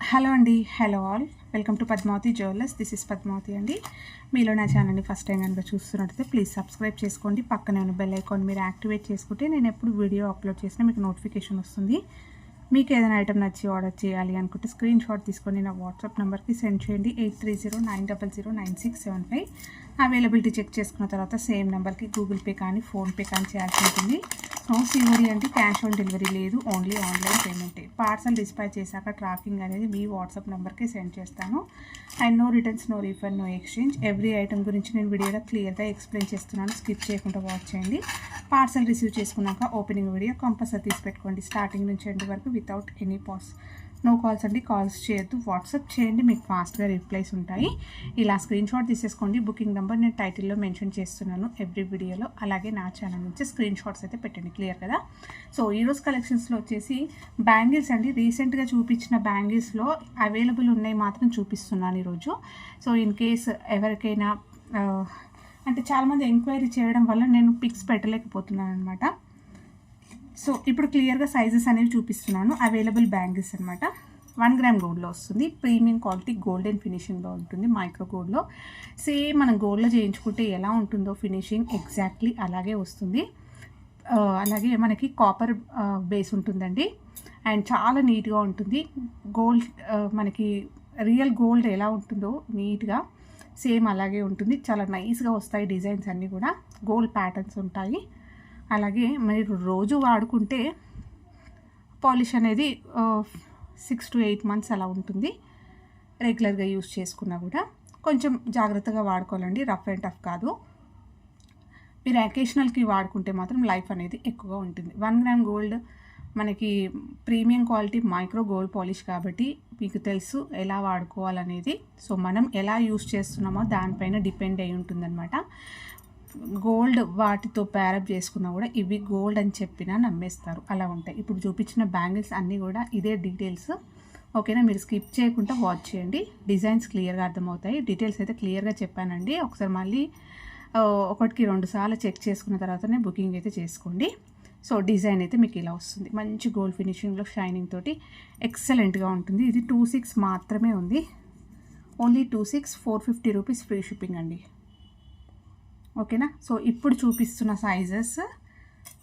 Hello అండి, hello all, welcome to Padmavathi jewellers. This is Padmavathi అండి. మీలో నా ఛానల్ని ఫస్ట్ టైం కనుక చూస్తున్నట్టయితే ప్లీజ్ సబ్స్క్రైబ్ చేసుకోండి. పక్కనే ఉన్న బెల్ ఐకాన్ మీరు యాక్టివేట్ చేసుకుంటే నేను ఎప్పుడు వీడియో అప్లోడ్ చేసినా మీకు నోటిఫికేషన్ వస్తుంది. మీకు ఏదైనా ఐటమ్ నచ్చి ఆర్డర్ చేయాలి అనుకుంటే స్క్రీన్ షాట్ తీసుకొని నా వాట్సాప్ నెంబర్కి సెండ్ చేయండి. 8309009675. అవైలబిలిటీ చెక్ చేసుకున్న తర్వాత సేమ్ నెంబర్కి గూగుల్ పే కానీ ఫోన్పే కానీ చేయాల్సి ఉంటుంది. నో సిఓడి అంటే క్యాష్ ఆన్ డెలివరీ లేదు, ఓన్లీ ఆన్లైన్ పేమెంటే. పార్సల్ డిస్పాచ్ చేశాక ట్రాకింగ్ అనేది మీ వాట్సాప్ నెంబర్కి సెండ్ చేస్తాను. And no returns, no refund, no exchange. Every item గురించి నేను వీడియోలో క్లియర్గా ఎక్స్ప్లెయిన్ చేస్తున్నాను, స్కిప్ చేయకుండా వాచ్ చేయండి. పార్సల్ రిసీవ్ చేసుకున్నాక ఓపెనింగ్ వీడియో కంపల్సరీ తీసి పెట్టుకోండి, స్టార్టింగ్ నుంచి ఎండ్ వరకు without any pause. No calls అండి, కాల్స్ చేయొద్దు, వాట్సాప్ చేయండి, మీకు ఫాస్ట్గా రిప్లైస్ ఉంటాయి. ఇలా స్క్రీన్ షాట్ తీసేసుకోండి. బుకింగ్ నెంబర్ నేను టైటిల్లో మెన్షన్ చేస్తున్నాను ఎవ్రీ వీడియోలో. అలాగే నా ఛానల్ నుంచి స్క్రీన్ షాట్స్ అయితే పెట్టండి, క్లియర్ కదా. సో ఈరోజు కలెక్షన్స్లో వచ్చేసి బ్యాంగిల్స్ అండి. రీసెంట్గా చూపించిన బ్యాంగిల్స్లో అవైలబుల్ ఉన్నాయి మాత్రం చూపిస్తున్నాను ఈరోజు. సో ఇన్ కేస్ ఎవరికైనా అంటే చాలామంది ఎంక్వైరీ చేయడం వల్ల నేను పిక్స్ పెట్టలేకపోతున్నాను అనమాట. సో ఇప్పుడు క్లియర్గా సైజెస్ అనేవి చూపిస్తున్నాను. అవైలబుల్ బ్యాంగిల్స్ అనమాట. 1 గ్రామ్ గోల్డ్లో వస్తుంది. ప్రీమియం క్వాలిటీ గోల్డెన్ ఫినిషింగ్లో ఉంటుంది, మైక్రో గోల్డ్లో. సేమ్ మనం గోల్డ్లో చేయించుకుంటే ఎలా ఉంటుందో ఫినిషింగ్ ఎగ్జాక్ట్లీ అలాగే వస్తుంది. అలాగే మనకి కాపర్ బేస్ ఉంటుందండి. అండ్ చాలా నీట్గా ఉంటుంది. గోల్డ్ మనకి రియల్ గోల్డ్ ఎలా ఉంటుందో నీట్గా సేమ్ అలాగే ఉంటుంది. చాలా నైస్గా వస్తాయి డిజైన్స్ అన్నీ కూడా. గోల్డ్ ప్యాటర్న్స్ ఉంటాయి. అలాగే మీరు రోజు వాడుకుంటే పాలిష్ అనేది 6 to 8 months అలా ఉంటుంది. రెగ్యులర్గా యూస్ చేసుకున్నా కూడా కొంచెం జాగ్రత్తగా వాడుకోవాలండి, రఫ్ అండ్ టఫ్ కాదు. మీరు అకేషనల్కి వాడుకుంటే మాత్రం లైఫ్ అనేది ఎక్కువగా ఉంటుంది. 1 గ్రామ్ గోల్డ్ మనకి premium quality micro gold polish కాబట్టి మీకు తెలుసు ఎలా వాడుకోవాలనేది. సో మనం ఎలా యూస్ చేస్తున్నామో దానిపైన డిపెండ్ అయి ఉంటుందన్నమాట. గోల్డ్ వాటితో ప్యారప్ చేసుకున్నా కూడా ఇవి గోల్డ్ అని చెప్పినా నమ్మేస్తారు, అలా ఉంటాయి. ఇప్పుడు చూపించిన బ్యాంగిల్స్ అన్నీ కూడా ఇదే డీటెయిల్స్, ఓకేనా. మీరు స్కిప్ చేయకుండా వాచ్ చేయండి, డిజైన్స్ క్లియర్గా అర్థమవుతాయి. డీటెయిల్స్ అయితే క్లియర్గా చెప్పానండి. ఒకసారి మళ్ళీ 1-2 సార్లు చెక్ చేసుకున్న తర్వాతనే బుకింగ్ అయితే చేసుకోండి. సో డిజైన్ అయితే మీకు ఇలా వస్తుంది, మంచి గోల్డ్ ఫినిషింగ్లో షైనింగ్ తోటి ఎక్సలెంట్గా ఉంటుంది. ఇది 26 మాత్రమే ఉంది, ఓన్లీ 26, 450 రూపీస్ ఫ్రీ షిప్పింగ్ అండి, ఓకేనా. సో ఇప్పుడు చూపిస్తున్న సైజెస్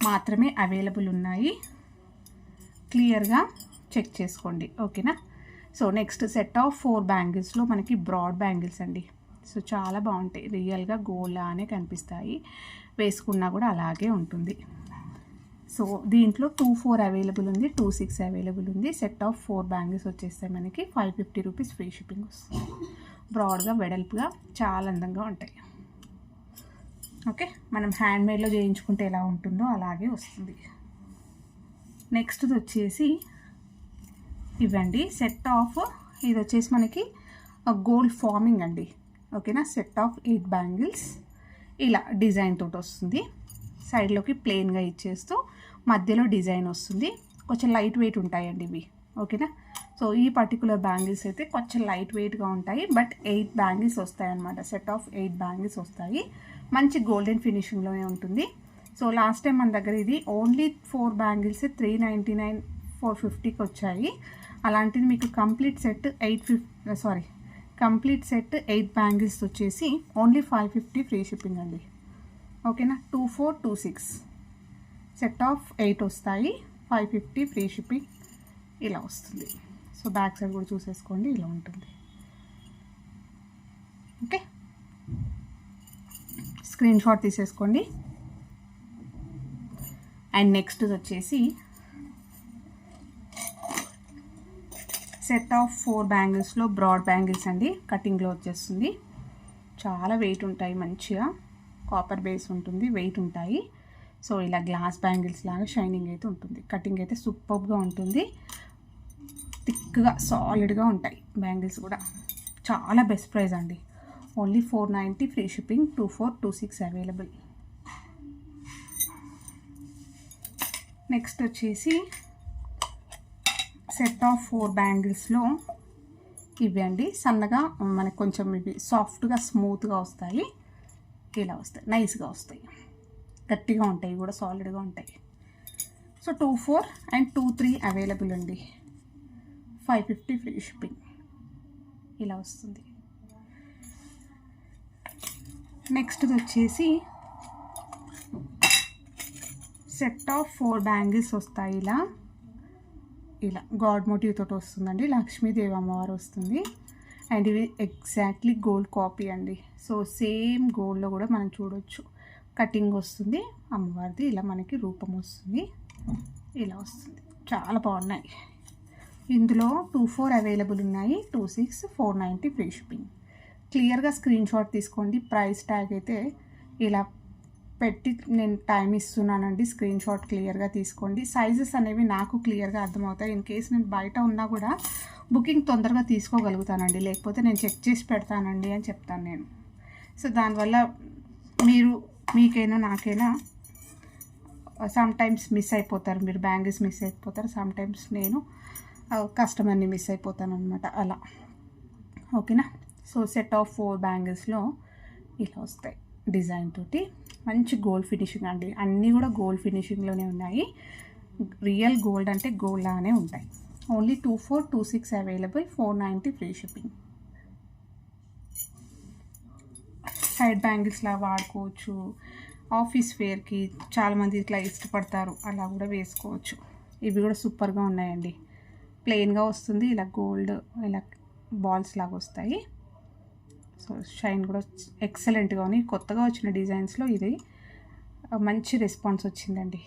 మాత్రమే అవైలబుల్ ఉన్నాయి, క్లియర్గా చెక్ చేసుకోండి, ఓకేనా. సో నెక్స్ట్ సెట్ ఆఫ్ 4 బ్యాంగిల్స్లో మనకి బ్రాడ్ బ్యాంగిల్స్ అండి. సో చాలా బాగుంటాయి, రియల్గా గోల్డ్ లానే కనిపిస్తాయి, వేసుకున్నా కూడా అలాగే ఉంటుంది. సో దీంట్లో 2-4 అవైలబుల్ ఉంది, 2-6 అవైలబుల్ ఉంది. సెట్ ఆఫ్ 4 బ్యాంగిల్స్ వచ్చేస్తాయి మనకి 550 రూపీస్ ఫ్రీ షిప్పింగ్ వస్తుంది. బ్రాడ్గా వెడల్పుగా చాలా అందంగా ఉంటాయి, ఓకే. మనం హ్యాండ్మేడ్లో చేయించుకుంటే ఎలా ఉంటుందో అలాగే వస్తుంది. నెక్స్ట్ వచ్చేసి ఇవ్వండి సెట్ ఆఫ్, ఇది వచ్చేసి మనకి గోల్డ్ ఫార్మింగ్ అండి, ఓకేనా. సెట్ ఆఫ్ 8 బ్యాంగిల్స్ ఇలా డిజైన్ తోటి వస్తుంది. సైడ్లోకి ప్లెయిన్గా ఇచ్చేస్తూ మధ్యలో డిజైన్ వస్తుంది. కొంచెం లైట్ వెయిట్ ఉంటాయండి ఇవి, ఓకేనా. సో ఈ పర్టికులర్ బ్యాంగిల్స్ అయితే కొంచెం లైట్ వెయిట్గా ఉంటాయి, బట్ 8 బ్యాంగిల్స్ వస్తాయి అన్నమాట. సెట్ ఆఫ్ 8 బ్యాంగిల్స్ వస్తాయి, మంచి గోల్డెన్ ఫినిషింగ్లోనే ఉంటుంది. సో లాస్ట్ టైం మన దగ్గర ఇది ఓన్లీ 4 బ్యాంగిల్స్ 399, 450కి వచ్చాయి. అలాంటిది మీకు కంప్లీట్ సెట్ 8 బ్యాంగిల్స్ వచ్చేసి ఓన్లీ 550 ఫ్రీ షిప్పింగ్ అండి, ఓకేనా. 2-4, 2-6 సెట్ ఆఫ్ 8 వస్తాయి, 550 ఫ్రీ షిప్పింగ్ ఇలా వస్తుంది. సో బ్యాక్ సైడ్ కూడా చూసేసుకోండి, ఇలా ఉంటుంది, ఓకే. స్క్రీన్ షాట్ తీసేసుకోండి. అండ్ నెక్స్ట్ వచ్చేసి సెట్ ఆఫ్ 4 బ్యాంగిల్స్లో బ్రాడ్ బ్యాంగిల్స్ అండి. కటింగ్లో వచ్చేస్తుంది, చాలా వెయిట్ ఉంటాయి, మంచిగా కాపర్ బేస్ ఉంటుంది, వెయిట్ ఉంటాయి. సో ఇలా గ్లాస్ బ్యాంగిల్స్ లాగా షైనింగ్ అయితే ఉంటుంది. కటింగ్ అయితే సూపర్గా ఉంటుంది, థిక్గా సాలిడ్గా ఉంటాయి బ్యాంగిల్స్ కూడా. చాలా బెస్ట్ ప్రైస్ అండి, only 490 free shipping. 2-4, 2-6 available. Next వచ్చేసి సెట్ ఆఫ్ 4 బ్యాంగిల్స్లో ఇవి అండి. సన్నగా మనకు కొంచెం ఇవి సాఫ్ట్గా స్మూత్గా వస్తాయి, ఇలా వస్తాయి, నైస్గా వస్తాయి, గట్టిగా ఉంటాయి కూడా, సాలిడ్గా ఉంటాయి. సో 2-4 అండ్ 2-3 అవైలబుల్ అండి. 550 ఫ్రీ షిప్పింగ్. ఇలా వస్తుంది. నెక్స్ట్ వచ్చేసి సెట్ ఆఫ్ 4 బ్యాంగిల్స్ వస్తాయి. ఇలా గాడ్ మోటివ్ తోటి వస్తుందండి. లక్ష్మీదేవి అమ్మవారు వస్తుంది. అండ్ ఇవి ఎగ్జాక్ట్లీ గోల్డ్ కాపీ అండి. సో సేమ్ గోల్డ్లో కూడా మనం చూడొచ్చు. కటింగ్ వస్తుంది అమ్మవారిది. ఇలా మనకి రూపం వస్తుంది. ఇలా వస్తుంది. చాలా బాగున్నాయి. ఇందులో 2-4 అవైలబుల్ ఉన్నాయి. 2-6 490 ఫ్రీ షిప్పింగ్. క్లియర్గా స్క్రీన్ షాట్ తీసుకోండి. ప్రైస్ ట్యాగ్ అయితే ఇలా పెట్టి నేను టైం ఇస్తున్నానండి. స్క్రీన్ షాట్ క్లియర్గా తీసుకోండి. సైజెస్ అనేవి నాకు క్లియర్గా అర్థమవుతాయి. ఇన్ కేస్ నేను బయట ఉన్నా కూడా బుకింగ్ తొందరగా తీసుకోగలుగుతానండి. లేకపోతే నేను చెక్ చేసి పెడతానండి అని చెప్తాను నేను. సో దానివల్ల మీకైనా నాకైనా సమ్ టైమ్స్ మిస్ అయిపోతారు. మీరు బ్యాంగిల్స్ మిస్ అయిపోతారు. సమ్ టైమ్స్ నేను కస్టమర్ని మిస్ అయిపోతాను అనమాట. అలా ఓకేనా. సో సెట్ ఆఫ్ 4 బ్యాంగిల్స్లో ఇలా వస్తాయి డిజైన్ తోటి. మంచి గోల్డ్ ఫినిషింగ్ అండి. అన్నీ కూడా గోల్డ్ ఫినిషింగ్లోనే ఉన్నాయి. రియల్ గోల్డ్ అంటే గోల్డ్ లానే ఉంటాయి. Only 2-4 2-6 available. 490 free shipping. Side బ్యాంగిల్స్లా వాడుకోవచ్చు. ఆఫీస్ వేర్కి చాలామంది ఇట్లా ఇష్టపడతారు. అలా కూడా వేసుకోవచ్చు. ఇవి కూడా సూపర్గా ఉన్నాయండి. ప్లెయిన్గా వస్తుంది. ఇలా గోల్డ్ ఇలా బాల్స్ లాగా వస్తాయి. సో షైన్ కూడా ఎక్సలెంట్గా ఉన్నాయి. కొత్తగా వచ్చిన డిజైన్స్లో ఇది మంచి రెస్పాన్స్ వచ్చిందండి.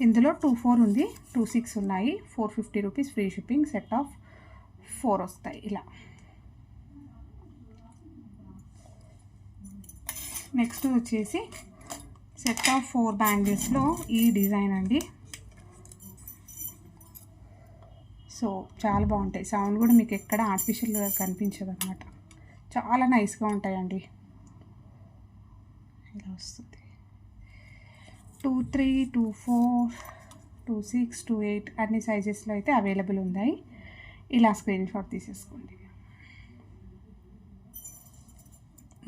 ఇందులో 2-4 ఉంది. 2-6 ఉన్నాయి. 450 rupees free shipping. Set of 4 వస్తాయి. ఇలా నెక్స్ట్ వచ్చేసి సెట్ ఆఫ్ 4 బ్యాంగిల్స్లో ఈ డిజైన్ అండి. సో చాలా బాగుంటాయి. సౌండ్ కూడా మీకు ఎక్కడ ఆర్టిఫిషియల్గా కనిపించదు అనమాట. చాలా నైస్గా ఉంటాయండి. ఇలా వస్తుంది. 2-3 2-4 2-6 2-8 అన్ని సైజెస్లో అయితే అవైలబుల్ ఉన్నాయి. ఇలా స్క్రీన్ షాట్ తీసేసుకోండి.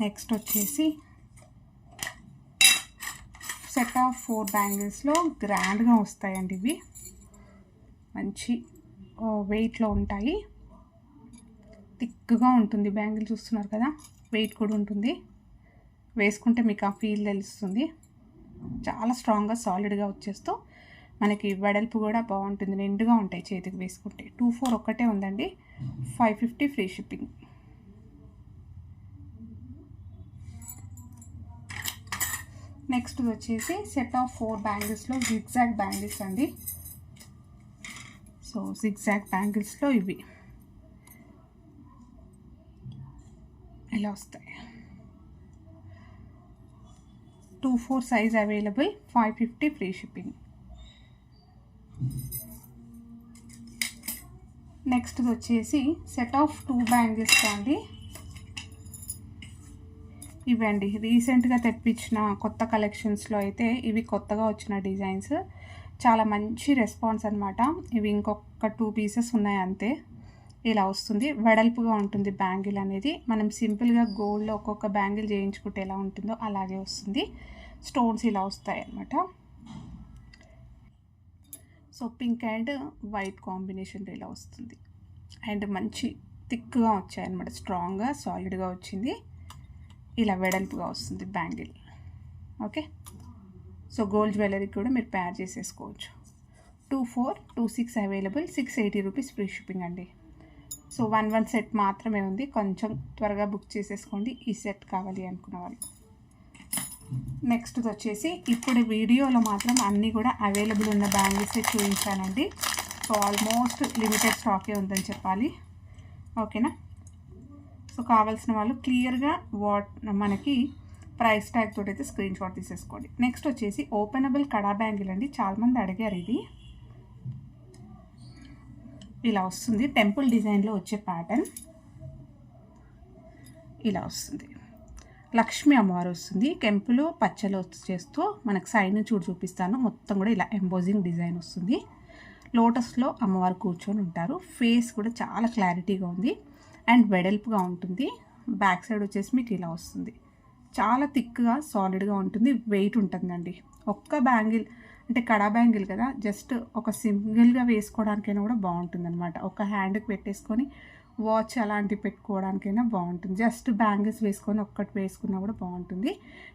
నెక్స్ట్ వచ్చేసి సెట్ ఆఫ్ 4 బ్యాంగిల్స్లో గ్రాండ్గా వస్తాయండి. ఇవి మంచి వెయిట్లో ఉంటాయి. థిక్గా ఉంటుంది బ్యాంగిల్. చూస్తున్నారు కదా, వెయిట్ కూడా ఉంటుంది. వేసుకుంటే మీకు ఆ ఫీల్ తెలుస్తుంది. చాలా స్ట్రాంగ్గా సాలిడ్గా వచ్చేస్తూ మనకి వెడల్పు కూడా బాగుంటుంది. నిండుగా ఉంటాయి చేతికి వేసుకుంటే. 2-4 ఒక్కటే ఉందండి. 550 ఫ్రీ షిప్పింగ్. నెక్స్ట్ వచ్చేసి సెట్ ఆఫ్ 4 బ్యాంగిల్స్లో జిగ్జాగ్ బ్యాంగిల్స్ అండి. సో జిగ్జాగ్ బ్యాంగిల్స్లో ఇవి ఇలా వస్తాయి. 2-4 size available. 550 free shipping. Next వచ్చేసి సెట్ ఆఫ్ 2 బ్యాంగిల్స్ అండి. ఇవండి రీసెంట్గా తెప్పించిన కొత్త కలెక్షన్స్లో అయితే ఇవి కొత్తగా వచ్చిన డిజైన్స్. చాలా మంచి రెస్పాన్స్ అనమాట. ఇవి ఇంకొక 2 పీసెస్ ఉన్నాయి అంతే. ఇలా వస్తుంది. వెడల్పుగా ఉంటుంది బ్యాంగిల్ అనేది. మనం సింపుల్గా గోల్డ్లో ఒక్కొక్క బ్యాంగిల్ చేయించుకుంటే ఎలా ఉంటుందో అలాగే వస్తుంది. స్టోన్స్ ఇలా వస్తాయి అన్నమాట. సో పింక్ అండ్ వైట్ కాంబినేషన్లో ఇలా వస్తుంది. అండ్ మంచి థిక్గా వచ్చాయన్నమాట. స్ట్రాంగ్గా సాలిడ్గా వచ్చింది. ఇలా వెడల్పుగా వస్తుంది బ్యాంగిల్. ఓకే. సో గోల్డ్ జ్యువెలరీకి కూడా మీరు పేర్ చేసేసుకోవచ్చు. 2-4 2-6 అవైలబుల్. 680 రూపీస్ ఫ్రీ షిప్పింగ్ అండి. సో 1 సెట్ మాత్రమే ఉంది. కొంచెం త్వరగా బుక్ చేసేసుకోండి ఈ సెట్ కావాలి అనుకున్న వాళ్ళు. నెక్స్ట్ వచ్చేసి ఇప్పుడు వీడియోలో మాత్రం అన్నీ కూడా అవైలబుల్ ఉన్న బ్యాంగిల్స్ చూపించానండి. సో ఆల్మోస్ట్ లిమిటెడ్ స్టాకే ఉందని చెప్పాలి. ఓకేనా. సో కావాల్సిన వాళ్ళు క్లియర్గా మనకి ప్రైస్ ట్యాగ్ తోటి అయితే స్క్రీన్ షాట్ తీసేసుకోండి. నెక్స్ట్ వచ్చేసి ఓపెనబుల్ కడా బ్యాంగిల్ అండి. చాలామంది అడిగారు. ఇది ఇలా వస్తుంది. టెంపుల్ డిజైన్లో వచ్చే ప్యాటర్న్ ఇలా వస్తుంది. లక్ష్మీ అమ్మవారు వస్తుంది. కెంపులు పచ్చలు చేస్తూ మనకు సైడ్ నుంచి చూపిస్తాను. మొత్తం కూడా ఇలా ఎంబోజింగ్ డిజైన్ వస్తుంది. లోటస్లో అమ్మవారు కూర్చొని ఉంటారు. ఫేస్ కూడా చాలా క్లారిటీగా ఉంది అండ్ వెడల్పుగా ఉంటుంది. బ్యాక్ సైడ్ వచ్చేసి మీకు ఇలా వస్తుంది. చాలా థిక్గా సాలిడ్గా ఉంటుంది. వెయిట్ ఉంటుందండి. ఒక్క బ్యాంగిల్ అంటే కడా బ్యాంగిల్ కదా, జస్ట్ ఒక సింగిల్గా వేసుకోవడానికైనా కూడా బాగుంటుంది అనమాట. ఒక హ్యాండ్కి పెట్టేసుకొని వాచ్ అలాంటివి పెట్టుకోవడానికైనా బాగుంటుంది. జస్ట్ బ్యాంగిల్స్ వేసుకొని ఒక్కటి వేసుకున్నా కూడా బాగుంటుంది.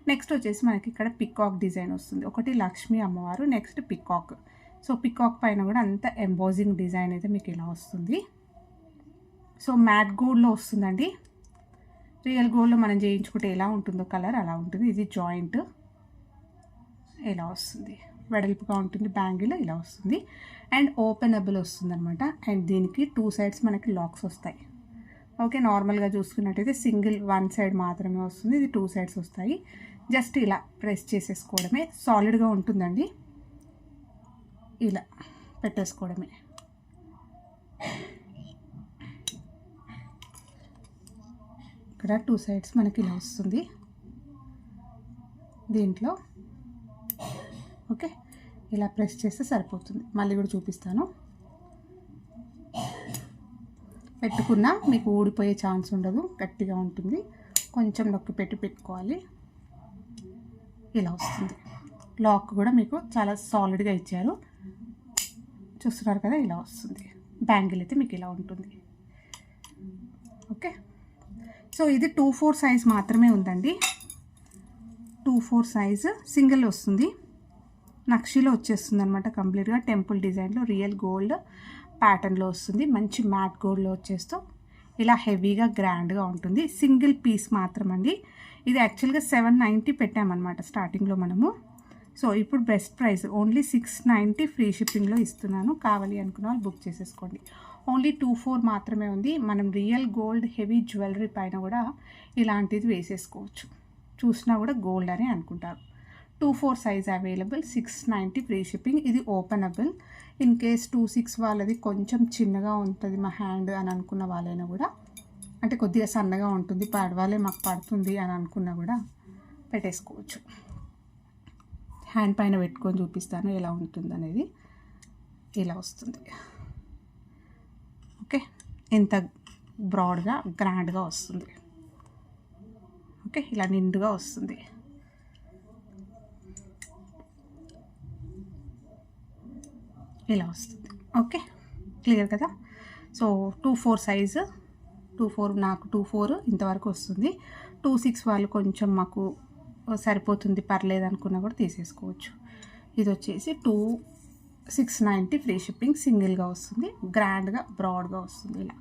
నెక్స్ట్ వచ్చేసి మనకి ఇక్కడ పికాక్ డిజైన్ వస్తుంది. ఒకటి లక్ష్మీ అమ్మవారు, నెక్స్ట్ పికాక్. సో పికాక్ పైన కూడా అంత ఎంబోజింగ్ డిజైన్ అయితే మీకు ఇలా వస్తుంది. సో మ్యాట్ గోల్డ్లో వస్తుందండి. రియల్ గోల్డ్లో మనం చేయించుకుంటే ఎలా ఉంటుందో కలర్ అలా ఉంటుంది. ఇది జాయింట్ ఇలా వస్తుంది, వెడల్పుగా ఉంటుంది. బ్యాంగిల్ ఇలా వస్తుంది అండ్ ఓపెనబుల్ వస్తుంది అనమాట. అండ్ దీనికి 2 సైడ్స్ మనకి లాక్స్ వస్తాయి. ఓకే, నార్మల్గా చూసుకున్నట్టయితే సింగిల్ 1 సైడ్ మాత్రమే వస్తుంది. ఇది 2 సైడ్స్ వస్తాయి. జస్ట్ ఇలా ప్రెస్ చేసేసుకోవడమే. సాలిడ్గా ఉంటుందండి, ఇలా పెట్టేసుకోవడమే. ఇక్కడ 2 సైడ్స్ మనకి ఇలా వస్తుంది దీంట్లో. ఓకే, ఇలా ప్రెస్ చేస్తే సరిపోతుంది. మళ్ళీ కూడా చూపిస్తాను. పెట్టుకున్నా మీకు ఊడిపోయే ఛాన్స్ ఉండదు, గట్టిగా ఉంటుంది. కొంచెం నొక్కి పెట్టుకోవాలి. ఇలా వస్తుంది. లాక్ కూడా మీకు చాలా సాలిడ్గా ఇచ్చారు, చూస్తున్నారు కదా, ఇలా వస్తుంది. బ్యాంగిల్ అయితే మీకు ఇలా ఉంటుంది. ఓకే, సో ఇది 2/4 సైజ్ మాత్రమే ఉందండి. 2/4 సైజు సింగిల్ వస్తుంది. నక్షిలో వచ్చేస్తుంది అనమాట కంప్లీట్గా. టెంపుల్ డిజైన్లో రియల్ గోల్డ్ ప్యాటర్న్లో వస్తుంది. మంచి మ్యాట్ గోల్డ్లో వచ్చేస్తూ ఇలా హెవీగా గ్రాండ్గా ఉంటుంది. సింగిల్ పీస్ మాత్రం అండి. ఇది యాక్చువల్గా 790 పెట్టామన్నమాట స్టార్టింగ్లో మనము. సో ఇప్పుడు బెస్ట్ ప్రైస్ ఓన్లీ 690 ఫ్రీ షిప్పింగ్లో ఇస్తున్నాను. కావాలి అనుకున్న వాళ్ళు బుక్ చేసేసుకోండి. ఓన్లీ 2/4 మాత్రమే ఉంది. మనం రియల్ గోల్డ్ హెవీ జ్యువెలరీ పైన కూడా ఇలాంటిది వేసేసుకోవచ్చు. చూసినా కూడా గోల్డ్ అని అనుకుంటారు. 2/4 సైజ్ అవైలబుల్, 690 ఫ్రీ షిప్పింగ్. ఇది ఓపెనబుల్. ఇన్ కేస్ 2/6 వాళ్ళది కొంచెం చిన్నగా ఉంటుంది మా హ్యాండ్ అని అనుకున్న వాళ్ళైనా కూడా, అంటే కొద్దిగా సన్నగా ఉంటుంది, పడవాలే మాకు పడుతుంది అని అనుకున్నా కూడా పెట్టేసుకోవచ్చు. హ్యాండ్ పైన పెట్టుకొని చూపిస్తాను ఎలా ఉంటుంది అనేది. ఇలా వస్తుంది. ఓకే, ఇంత బ్రాడ్గా గ్రాండ్గా వస్తుంది. ఓకే, ఇలా నిండుగా వస్తుంది. ఇలా వస్తుంది. ఓకే, క్లియర్ కదా. సో 2/4 సైజు, 2/4 నాకు 2/4 ఇంతవరకు వస్తుంది. 2/6 వాళ్ళు కొంచెం మాకు సరిపోతుంది పర్లేదు అనుకున్నా కూడా తీసేసుకోవచ్చు. ఇది వచ్చేసి 690 ఫ్రీ షిప్పింగ్. సింగిల్గా వస్తుంది, గ్రాండ్గా బ్రాడ్గా వస్తుంది ఇలా.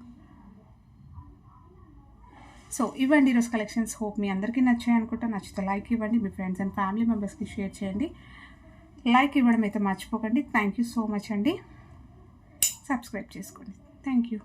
సో ఇవ్వండి ఈరోజు కలెక్షన్స్. హోప్ మీ అందరికీ నచ్చాయి అనుకుంటా. నచ్చితే లైక్ ఇవ్వండి, మీ ఫ్రెండ్స్ అండ్ ఫ్యామిలీ మెంబర్స్కి షేర్ చేయండి. లైక్ ఇవ్వడం అయితే మర్చిపోకండి. థ్యాంక్ యూ సో మచ్ అండి. సబ్స్క్రైబ్ చేసుకోండి. Thank you.